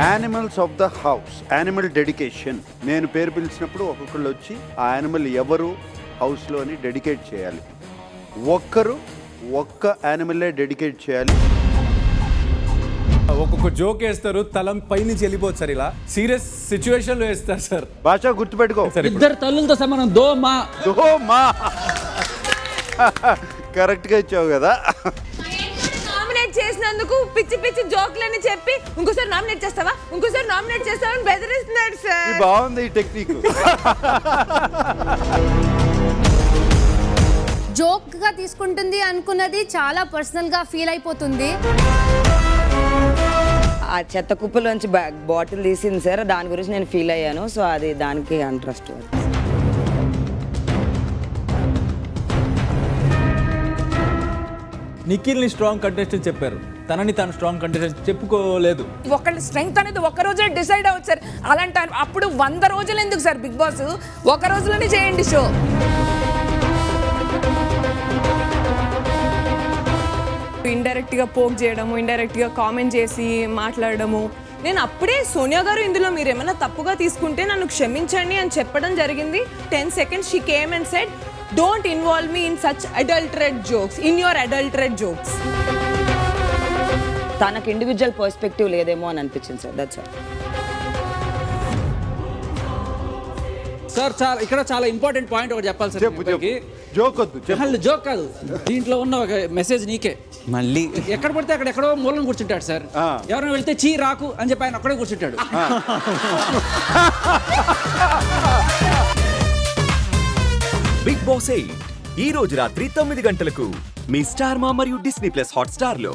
Animals of the house, animal dedication. నేను పేరు పిలిచినప్పుడు ఒక్కొక్కళ్ళు వచ్చి ఆ యానిమల్ ఎవరు హౌస్లోని డెడికేట్ చేయాలి. ఒక్క యానిమల్లే డెడికేట్ చేయాలి. ఒక్కొక్క జోక్ వేస్తారు, తలం పైనుంచి వెళ్ళిపోతుంది సార్. ఇలా సీరియస్ సిచ్యువేషన్ లో వేస్తారు సార్. భాష గుర్తుపెట్టుకో, ఇద్దరు తల్లులతో సమానం. మా కరెక్ట్గా ఇచ్చావు కదా. నామినేట్ చేసినందుకు పిచ్చి పిచ్చి జోక్లని చెప్పి ఇంకోసారి నామినేట్ చేస్తావా అని బెదిరిస్తున్నాడు సార్. బాగుంది ఈ టెక్నిక్. జోక్ గా తీసుకుంటుంది అనుకున్నది చాలా పర్సనల్ గా ఫీల్ అయిపోతుంది. ఆ చెత్త కుప్పలోంచి బాటిల్ తీసింది సార్, దాని గురించి నేను ఫీల్ అయ్యాను. సో అది దానికి ఇంట్రెస్ట్. నిఖిల్ని స్ట్రాంగ్ కంటెస్టెంట్ చెప్పారు, తనని తాను స్ట్రాంగ్ కంటెస్టెంట్ చెప్పుకోలేదు. ఒకళ్ళ స్ట్రెంగ్త్ అనేది ఒక రోజే డిసైడ్ అవ్వచ్చు సార్. అలాంటి అప్పుడు 100 రోజులు ఎందుకు సార్ బిగ్ బాస్? ఒక రోజులోనే చేయండి షో. ఇండైరెక్ట్ గా పోక్ చేయడము, ఇండైరెక్ట్ గా కామెంట్ చేసి మాట్లాడడము. నేను అప్పుడే సోనియా గారు ఇందులో మీరు ఏమైనా తప్పుగా తీసుకుంటే నన్ను క్షమించండి అని చెప్పడం జరిగింది. 10 seconds she came and said don't involve me in such adulterate jokes, in your adulterate jokes. తనకు ఇండివిజువల్ పర్స్పెక్టివ్ లేదేమో అని అనిపించింది సార్. That's all. సార్ ఇక్కడ చాలా ఇంపార్టెంట్ పాయింట్ ఒకటి చెప్పాలి సార్. జోక్ వద్దు, జోక్ కాదు, దీంట్లో ఉన్న ఒక మెసేజ్ నీకే. మళ్ళీ ఎక్కడ పడితే అక్కడ ఎక్కడో మూలం కూర్చుంటాడు సార్. ఎవరైనా వెళ్తే చీ రాకు అని చెప్పి ఆయన అక్కడే కూర్చుంటాడు. బిగ్ బాస్ 8 ఈ రోజు రాత్రి 9 గంటలకు మీ స్టార్ మా మరియు డిస్నీ ప్లస్ హాట్ స్టార్ లో.